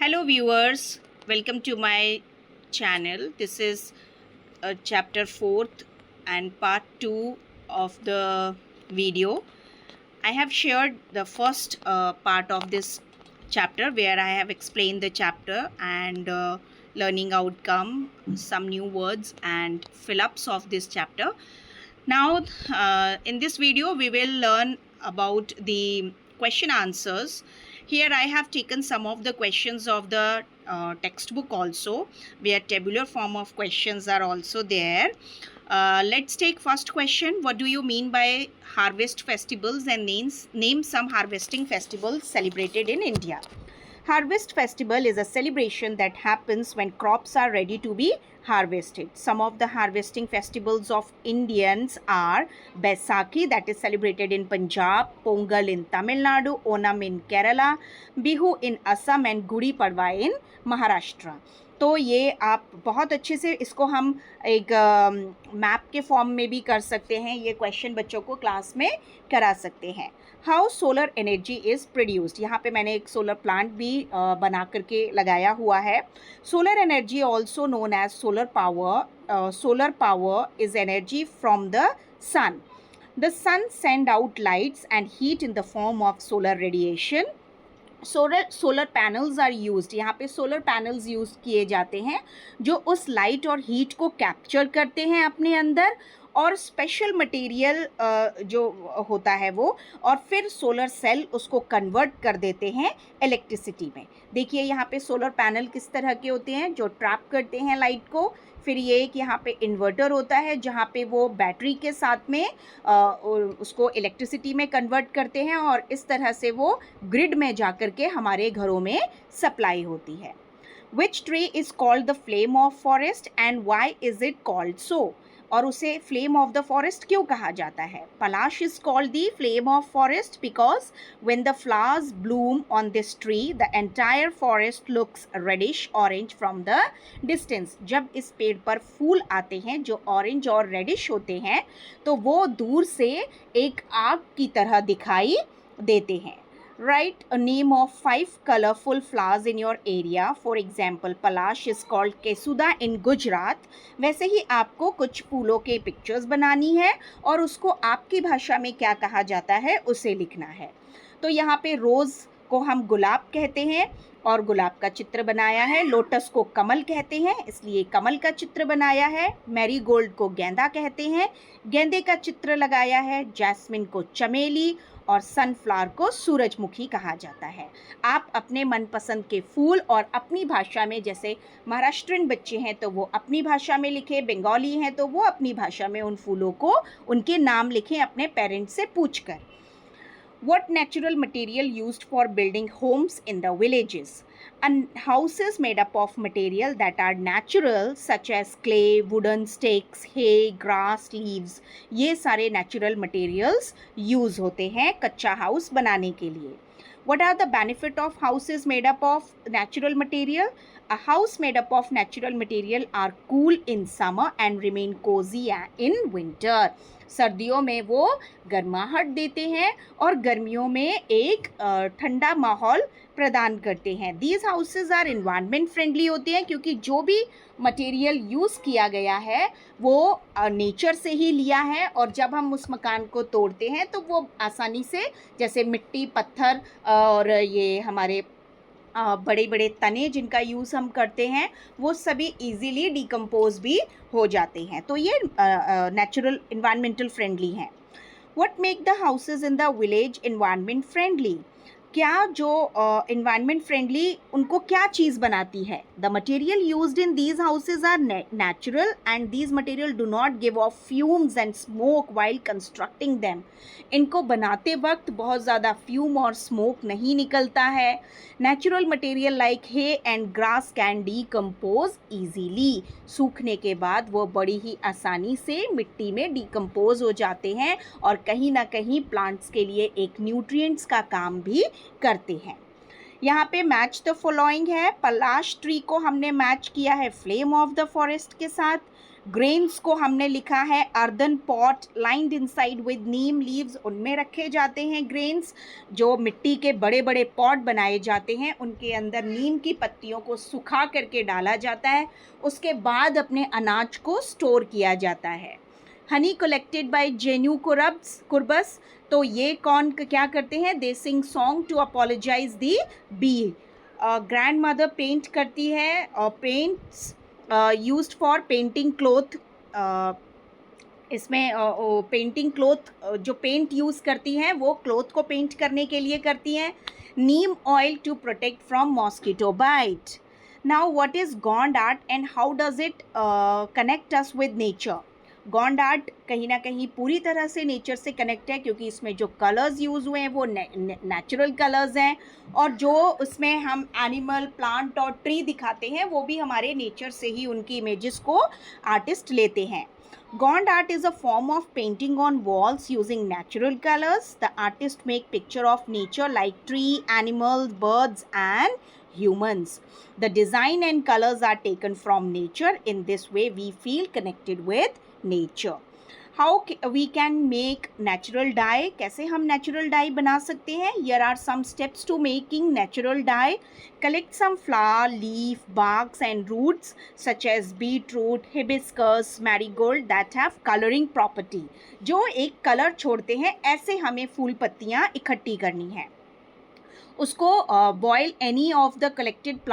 Hello viewers, welcome to my channel. This is chapter 4th and part 2 of the video. I have shared the first part of this chapter where I have explained the chapter and learning outcome, some new words and fill-ups of this chapter. Now in this video we will learn about the question answers. Here I have taken some of the questions of the textbook also, where tabular form of questions are also there. Let's take first question. What do you mean by harvest festivals, and name some harvesting festivals celebrated in India. Harvest festival is a celebration that happens when crops are ready to be harvested. Some of the harvesting festivals of Indians are Baisakhi, that is celebrated in Punjab, Pongal in Tamil Nadu, Onam in Kerala, Bihu in Assam and Gudi Padwa in Maharashtra. तो ये आप बहुत अच्छे से इसको हम एक map के फॉर्म में भी कर सकते हैं. ये क्वेश्चन बच्चों को क्लास में करा सकते हैं. How solar energy is produced. यहाँ पे मैंने एक सोलर प्लांट भी बना करके लगाया हुआ है. Solar energy also known as solar power. Solar power is energy from the sun. The sun send out lights and heat in the form of solar radiation. Solar panels are used. यहाँ पे solar panels use किए जाते हैं जो उस light और heat को capture करते हैं अपने अंदर, और स्पेशल मटेरियल जो होता है वो, और फिर सोलर सेल उसको कन्वर्ट कर देते हैं इलेक्ट्रिसिटी में. देखिए यहाँ पे सोलर पैनल किस तरह के होते हैं जो ट्रैप करते हैं लाइट को. फिर ये एक यहाँ पे इन्वर्टर होता है जहाँ पे वो बैटरी के साथ में उसको इलेक्ट्रिसिटी में कन्वर्ट करते हैं, और इस तरह से वो ग्रिड में जा कर के हमारे घरों में सप्लाई होती है. Which tree is called the flame of forest and why is it called so. और उसे फ्लेम ऑफ द फॉरेस्ट क्यों कहा जाता है. Palash is called the flame of forest because when the flowers bloom on this tree the entire forest looks reddish orange from the distance. जब इस पेड़ पर फूल आते हैं जो ऑरेंज और रेडिश होते हैं तो वो दूर से एक आग की तरह दिखाई देते हैं. Write a name of 5 colorful flowers in your area. For example, Palash is called Kesuda in Gujarat. वैसे ही आपको कुछ फूलों के पिक्चर्स बनानी है और उसको आपकी भाषा में क्या कहा जाता है उसे लिखना है. तो यहाँ पे रोज़ को हम गुलाब कहते हैं और गुलाब का चित्र बनाया है. लोटस को कमल कहते हैं इसलिए कमल का चित्र बनाया है. मैरीगोल्ड को गेंदा कहते हैं, गेंदे का चित्र लगाया है. जैस्मिन को चमेली और सनफ्लावर को सूरजमुखी कहा जाता है. आप अपने मनपसंद के फूल और अपनी भाषा में, जैसे महाराष्ट्रियन बच्चे हैं तो वो अपनी भाषा में लिखें, बंगाली हैं तो वो अपनी भाषा में उन फूलों को उनके नाम लिखें अपने पेरेंट्स से पूछकर. What natural material used for building homes in the villages? And houses made up of material that are natural such as clay, wooden sticks, hay, grass, leaves. ये सारे natural materials use होते हैं कच्चा house बनाने के लिए. What are the benefit of houses made up of natural material? A house made up of natural material are cool in summer and remain cozy in winter. सर्दियों में वो गर्माहट देते हैं और गर्मियों में एक ठंडा माहौल प्रदान करते हैं. These houses are environment friendly होते हैं क्योंकि जो भी मटेरियल यूज़ किया गया है वो नेचर से ही लिया है, और जब हम उस मकान को तोड़ते हैं तो वो आसानी से, जैसे मिट्टी, पत्थर और ये हमारे बड़े बड़े तने जिनका यूज़ हम करते हैं वो सभी इजीली डिकम्पोज भी हो जाते हैं. तो ये नेचुरल इन्वायरमेंटल फ्रेंडली हैं. What make the houses in the village environment friendly. क्या जो इन्वायरमेंट फ्रेंडली उनको क्या चीज़ बनाती है. The material used in these houses are natural and these material do not give off fumes and smoke while constructing them. इनको बनाते वक्त बहुत ज़्यादा फ्यूम और स्मोक नहीं निकलता है. Natural material like hay and grass can decompose easily. सूखने के बाद वो बड़ी ही आसानी से मिट्टी में डीकम्पोज हो जाते हैं और कहीं ना कहीं प्लांट्स के लिए एक न्यूट्रिएंट्स का काम भी करते हैं. यहाँ पे मैच द फॉलोइंग है. पलाश ट्री को हमने मैच किया है फ्लेम ऑफ द फॉरेस्ट के साथ. ग्रेन्स को हमने लिखा है earthen pot lined inside with Neem leaves, उनमें रखे जाते हैं ग्रेन्स। जो मिट्टी के बड़े बड़े पॉट बनाए जाते हैं उनके अंदर नीम की पत्तियों को सुखा करके डाला जाता है, उसके बाद अपने अनाज को स्टोर किया जाता है। Honey collected by Jenu Kurubas, तो ये कौन क्या करते हैं, they sing song to apologise the bee. Grand mother paint करती है, और paints used for painting cloth. इसमें पेंटिंग क्लोथ, जो पेंट यूज़ करती हैं वो क्लोथ को पेंट करने के लिए करती हैं। Neem oil to protect from mosquito bite. Now what is Gond art and how does it connect us with nature. Gond art कहीं ना कहीं पूरी तरह से नेचर से कनेक्ट है, क्योंकि इसमें जो कलर्स यूज़ हुए हैं वो नेचुरल कलर्स हैं, और जो उसमें हम एनिमल, प्लांट और ट्री दिखाते हैं वो भी हमारे नेचर से ही उनकी इमेजेस को आर्टिस्ट लेते हैं। Gond art is a form of painting on walls using natural colors. The artist make picture of nature like tree, animals, birds and humans. The design and colors are taken from nature. In this way, we feel connected with nature. How we can make natural dye? कैसे हम natural dye बना सकते हैं? Here are some steps to making natural dye. Collect some flower, leaf, barks and roots such as beetroot, hibiscus, marigold that have coloring property. जो एक colour छोड़ते हैं, ऐसे हमें फूल पत्तियाँ इकट्ठी करनी है। उसको boil any of the collected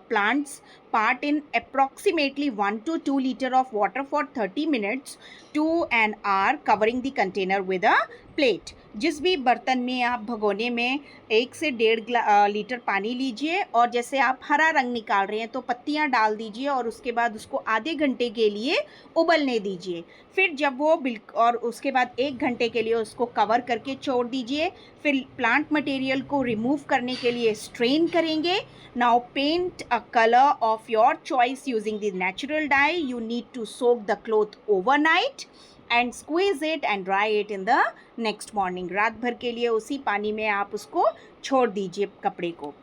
plants part in approximately 1 to 2 liter of water for 30 minutes to an hour, covering the container with a plate. जिस भी बर्तन में आप भगोने में 1 से 1.5 लीटर पानी लीजिए, और जैसे आप हरा रंग निकाल रहे हैं तो पत्तियां डाल दीजिए, और उसके बाद उसको आधे घंटे के लिए उबलने दीजिए। फिर जब वो और उसके बाद 1 घंटे के लिए उसको कवर करके छोड़ दीजिए। फिर प्लांट मटेरियल को रिमूव करने के लिए स्ट्रेन करेंगे। Now paint a colour of your choice using the natural dye. You need to soak the cloth overnight and squeeze it and dry it in the next morning. रात भर के लिए उसी पानी में आप उसको छोड़ दीजिए कपड़े को।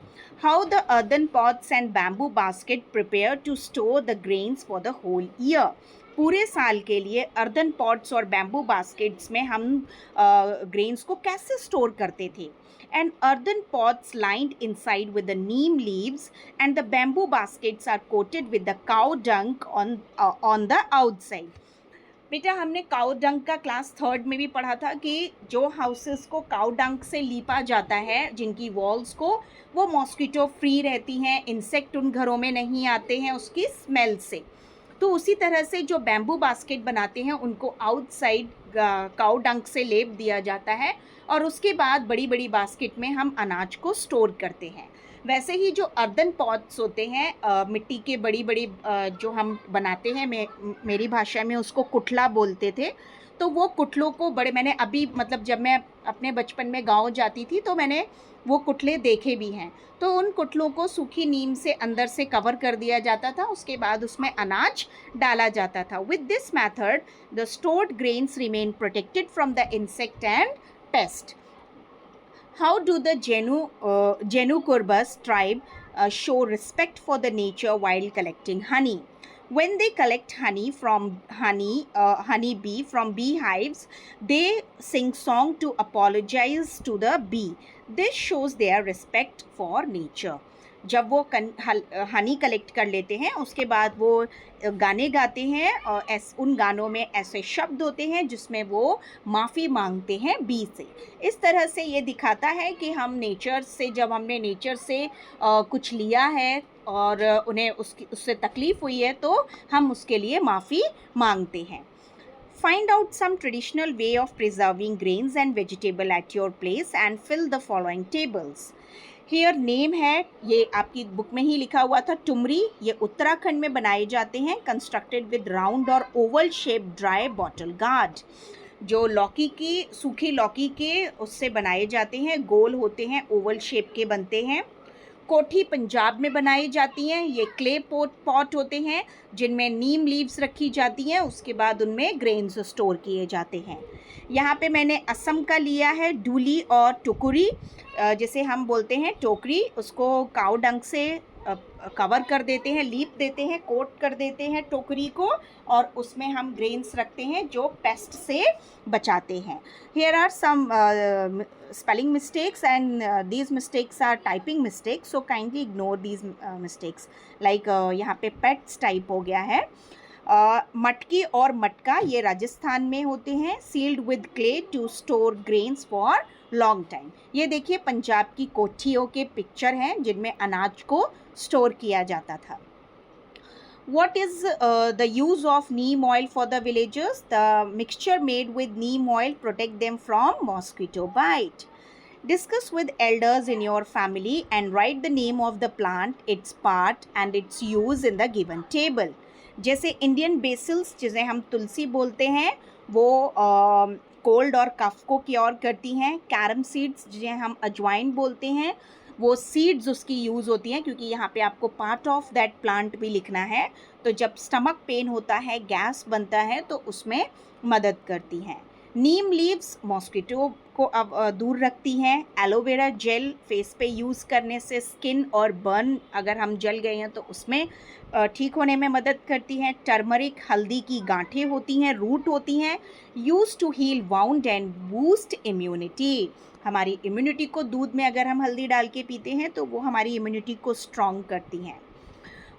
How the earthen pots and bamboo basket prepare to store the grains for the whole year. पूरे साल के लिए अर्दन पॉट्स और बैम्बू बास्केट्स में हम ग्रेन्स को कैसे स्टोर करते थे। And earthen pots lined inside with the neem leaves and the bamboo baskets are coated with the cow dung on the outside. बेटा हमने काउ डंक का क्लास 3rd में भी पढ़ा था कि जो हाउसेस को काउ डंक से लीपा जाता है, जिनकी वॉल्स को, वो मॉस्किटो फ्री रहती हैं, इंसेक्ट उन घरों में नहीं आते हैं उसकी स्मेल से। तो उसी तरह से जो बैम्बू बास्केट बनाते हैं उनको आउटसाइड काउ डंक से लेप दिया जाता है, और उसके बाद बड़ी बड़ी बास्केट में हम अनाज को स्टोर करते हैं। वैसे ही जो अर्दन पॉट्स होते हैं, मिट्टी के बड़ी बड़ी जो हम बनाते हैं, मेरी भाषा में उसको कुठला बोलते थे। तो वो कुठलों को मैंने अभी मतलब जब मैं अपने बचपन में गांव जाती थी तो मैंने वो कुठले देखे भी हैं। तो उन कुठलों को सूखी नीम से अंदर से कवर कर दिया जाता था, उसके बाद उसमें अनाज डाला जाता था। With this method the stored grains remain protected from the insect and paste. How do the Jenu Kurbas tribe show respect for the nature while collecting honey? When they collect honey from honeybee from beehives, they sing song to apologize to the bee. This shows their respect for nature. जब वो Honey collect कर लेते हैं उसके बाद वो गाने गाते हैं, और उन गानों में ऐसे शब्द होते हैं जिसमें वो माफ़ी मांगते हैं बी से। इस तरह से ये दिखाता है कि हम नेचर से, जब हमने नेचर से कुछ लिया है और उन्हें उससे तकलीफ़ हुई है तो हम उसके लिए माफ़ी मांगते हैं। Find out some traditional way of preserving grains and vegetable at your place and fill the following tables. Here name है, ये आपकी बुक में ही लिखा हुआ था, टुमरी। ये उत्तराखंड में बनाए जाते हैं, कंस्ट्रक्टेड विद राउंड और Oval shape dry bottle gourd. जो लौकी की, सूखी लौकी के उससे बनाए जाते हैं, गोल होते हैं, ओवल शेप के बनते हैं। कोठी पंजाब में बनाई जाती हैं। ये क्ले पॉट होते हैं जिनमें नीम लीव्स रखी जाती हैं, उसके बाद उनमें ग्रेन्स स्टोर किए जाते हैं। यहाँ पे मैंने असम का लिया है डूली और टुकुरी, जिसे हम बोलते हैं टोकरी। उसको काऊ डंग से कवर कर देते हैं, लीप देते हैं, कोट कर देते हैं टोकरी को, और उसमें हम ग्रेन्स रखते हैं जो पेस्ट से बचाते हैं. Here are some spelling mistakes, and these mistakes are typing mistakes, so kindly ignore these mistakes. Like यहाँ पे pets type हो गया है. मटकी और मटका ये राजस्थान में होते हैं. Sealed with clay to store grains for long time. ये देखिए पंजाब की कोठियों के पिक्चर हैं जिनमें अनाज को स्टोर किया जाता था. What is the use of neem oil for the villagers? The mixture made with neem oil protect them from mosquito bite. Discuss with elders in your family and write the name of the plant, its part and its use in the given table. जैसे Indian बेसिल्स जिसे हम तुलसी बोलते हैं वो cold और कफ को cure करती हैं. कैरम सीड्स जिन्हें हम अजवाइन बोलते हैं वो सीड्स उसकी यूज़ होती हैं, क्योंकि यहाँ पे आपको पार्ट ऑफ दैट प्लांट भी लिखना है. तो जब स्टमक पेन होता है, गैस बनता है, तो उसमें मदद करती हैं. नीम लीव्स मॉस्किटो को अब दूर रखती हैं. एलोवेरा जेल फेस पे यूज़ करने से स्किन और बर्न अगर हम जल गए हैं तो उसमें ठीक होने में मदद करती हैं. टर्मरिक हल्दी की गांठें होती हैं, रूट होती हैं, used to heal wound and boost immunity. हमारी इम्यूनिटी को दूध में अगर हम हल्दी डाल के पीते हैं तो वो हमारी इम्यूनिटी को स्ट्रॉन्ग करती हैं.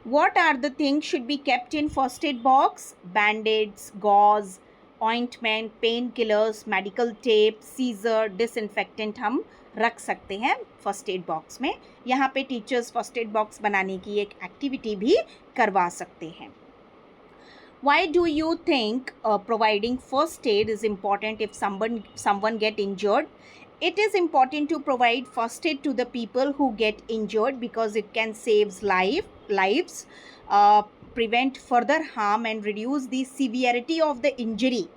What are the things should be kept in first aid box? Band-aids, gauze, ointment, painkillers, medical tape, scissor, disinfectant हम रख सकते हैं फर्स्ट एड बॉक्स में. यहाँ पे टीचर्स फर्स्ट एड बॉक्स बनाने की एक एक्टिविटी भी करवा सकते हैं. Why do you think providing first aid is important if someone get injured? It is important to provide first aid to the people who get injured because it can save lives, prevent further harm and reduce the severity of the injury.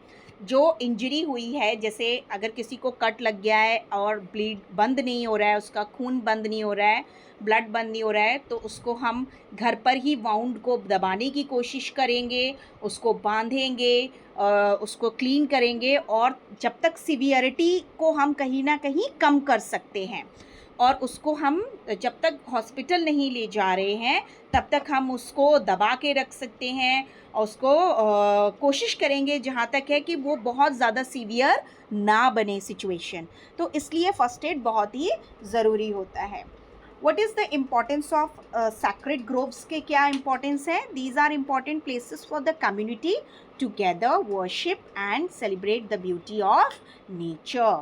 जो injury हुई है, जैसे अगर किसी को cut लग गया है और ब्लीड बंद नहीं हो रहा है, उसका खून बंद नहीं हो रहा है, ब्लड बंद नहीं हो रहा है, तो उसको हम घर पर ही वाउंड को दबाने की कोशिश करेंगे, उसको बांधेंगे, उसको क्लीन करेंगे, और जब तक सीवियरिटी को हम कहीं ना कहीं कम कर सकते हैं, और उसको हम जब तक हॉस्पिटल नहीं ले जा रहे हैं तब तक हम उसको दबा के रख सकते हैं, और उसको कोशिश करेंगे जहाँ तक है कि वो बहुत ज़्यादा सीवियर ना बने सिचुएशन. तो इसलिए फ़र्स्ट एड बहुत ही ज़रूरी होता है. What is the importance of sacred groves के क्या importance है? These are important places for the community to gather, worship and celebrate the beauty of nature.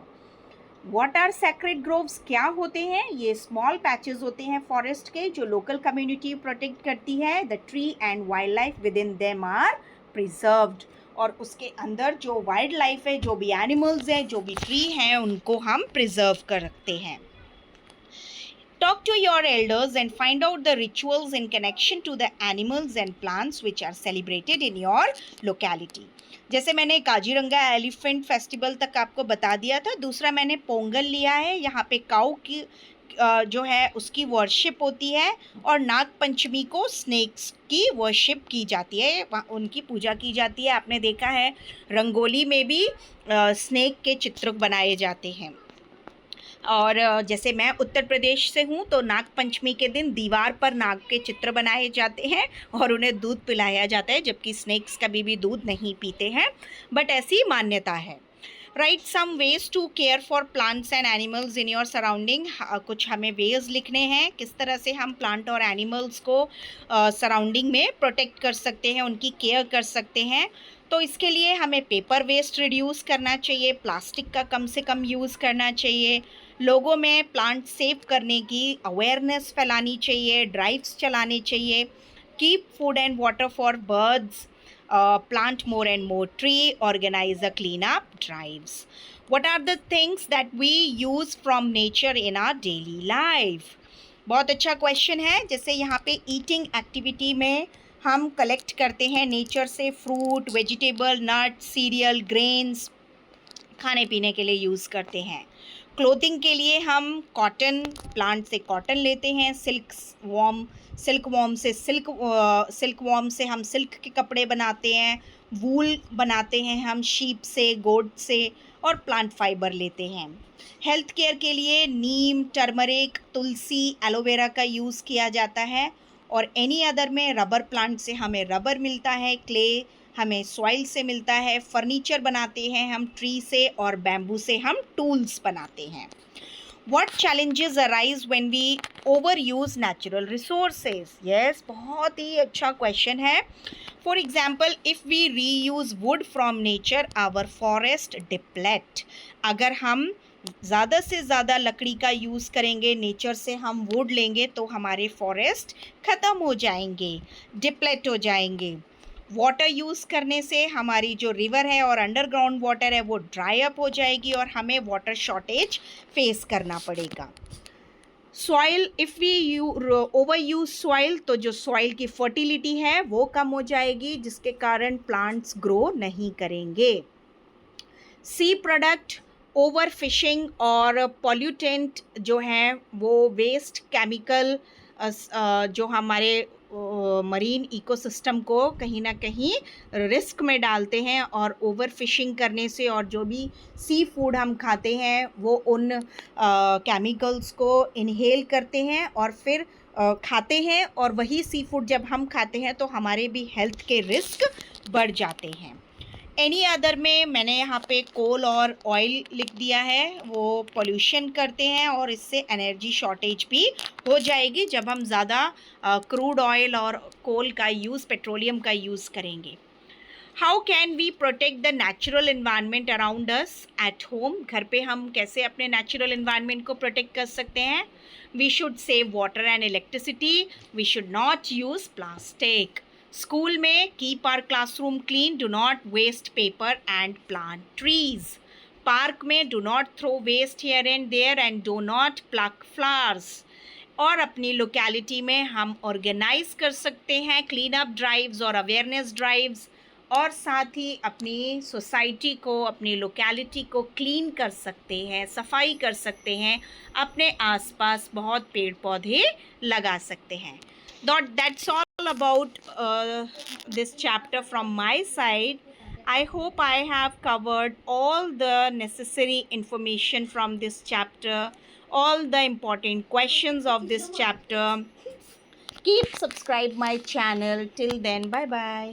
What are sacred groves? क्या होते हैं? ये small patches होते हैं forest के जो local community protect करती है. The tree and wildlife within them are preserved. और उसके अंदर जो वाइल्ड लाइफ है, जो भी एनिमल्स हैं, जो भी ट्री हैं, उनको हम प्रिजर्व कर रखते हैं. Talk to your elders and find out the rituals in connection to the animals and plants which are celebrated in your locality. जैसे मैंने काजीरंगा एलिफेंट फेस्टिवल तक आपको बता दिया था. दूसरा मैंने पोंगल लिया है. यहाँ पे काऊ की जो है उसकी वर्शिप होती है, और नाग पंचमी को स्नेक्स की वर्शिप की जाती है, उनकी पूजा की जाती है. आपने देखा है रंगोली में भी स्नेक के चित्र बनाए जाते हैं. और जैसे मैं उत्तर प्रदेश से हूँ तो नाग पंचमी के दिन दीवार पर नाग के चित्र बनाए जाते हैं और उन्हें दूध पिलाया जाता है, जबकि स्नेक्स कभी भी दूध नहीं पीते हैं, बट ऐसी मान्यता है. Write some ways to care for plants and animals in your surrounding. कुछ हमें वेज लिखने हैं किस तरह से हम प्लांट और एनिमल्स को सराउंडिंग में प्रोटेक्ट कर सकते हैं, उनकी केयर कर सकते हैं. तो इसके लिए हमें पेपर वेस्ट रिड्यूस करना चाहिए, प्लास्टिक का कम से कम यूज़ करना चाहिए, लोगों में प्लांट सेव करने की अवेयरनेस फैलानी चाहिए, ड्राइव्स चलाने चाहिए. Keep food and water for birds, plant more and more tree, organize a cleanup drives. What are the things that we use from nature in our daily life? बहुत अच्छा question है. जैसे यहाँ पे ईटिंग एक्टिविटी में हम collect करते हैं नेचर से फ्रूट, वेजिटेबल, नट, सीरियल, ग्रेन्स खाने पीने के लिए यूज़ करते हैं. क्लोथिंग के लिए हम कॉटन, प्लांट से कॉटन लेते हैं, सिल्क वॉर्म से हम सिल्क के कपड़े बनाते हैं, वूल बनाते हैं हम शीप से, गोट से, और प्लांट फाइबर लेते हैं। हेल्थ केयर के लिए नीम, टर्मरिक, तुलसी, एलोवेरा का यूज़ किया जाता है। और एनी अदर में रबर प्लांट से हमें रबर मिलता है, क्ले हमें सॉइल से मिलता है, फर्नीचर बनाते हैं हम ट्री से, और बैम्बू से हम टूल्स बनाते हैं। What challenges arise when we overuse natural resources? Yes, बहुत ही अच्छा क्वेश्चन है। For example, if we reuse wood from nature, our forest deplete. अगर हम ज़्यादा से ज़्यादा लकड़ी का यूज़ करेंगे, नेचर से हम वुड लेंगे, तो हमारे फॉरेस्ट ख़त्म हो जाएंगे, डिप्लेट हो जाएंगे। वाटर यूज़ करने से हमारी जो रिवर है और अंडरग्राउंड वाटर है वो ड्राई अप हो जाएगी और हमें वाटर शॉर्टेज फेस करना पड़ेगा। Soil, if we over use soil, तो जो सॉइल की फर्टिलिटी है वो कम हो जाएगी, जिसके कारण प्लांट्स ग्रो नहीं करेंगे। सी प्रोडक्ट, ओवर फिशिंग और पॉल्यूटेंट जो हैं वो वेस्ट केमिकल जो हमारे मरीन इकोसिस्टम को कहीं ना कहीं रिस्क में डालते हैं, और ओवर फिशिंग करने से और जो भी सी फूड हम खाते हैं वो उन केमिकल्स को इनहेल करते हैं और फिर खाते हैं, और वही सी फूड जब हम खाते हैं तो हमारे भी हेल्थ के रिस्क बढ़ जाते हैं। एनी अदर में मैंने यहाँ पे कोल और ऑयल लिख दिया है, वो पोल्यूशन करते हैं और इससे एनर्जी शॉर्टेज भी हो जाएगी जब हम ज़्यादा क्रूड ऑयल और कोल का यूज़, पेट्रोलियम का यूज़ करेंगे। How can we protect the natural environment around us at home? घर पे हम कैसे अपने नेचुरल इन्वायरमेंट को प्रोटेक्ट कर सकते हैं? We should save water and electricity, we should not use plastic. School में keep our classroom clean, do not waste paper and plant trees. Park में do not throw waste here and there and do not pluck flowers. और अपनी locality में हम organise कर सकते हैं clean up drives और अवेयरनेस ड्राइव्स, और साथ ही अपनी सोसाइटी को, अपनी लोकेलिटी को क्लीन कर सकते हैं, सफाई कर सकते हैं, अपने आसपास बहुत पेड़ पौधे लगा सकते हैं। That's all about this chapter from my side. I hope I have covered all the necessary information from this chapter, all the important questions of this chapter. Keep subscribe my channel. Till then, bye bye.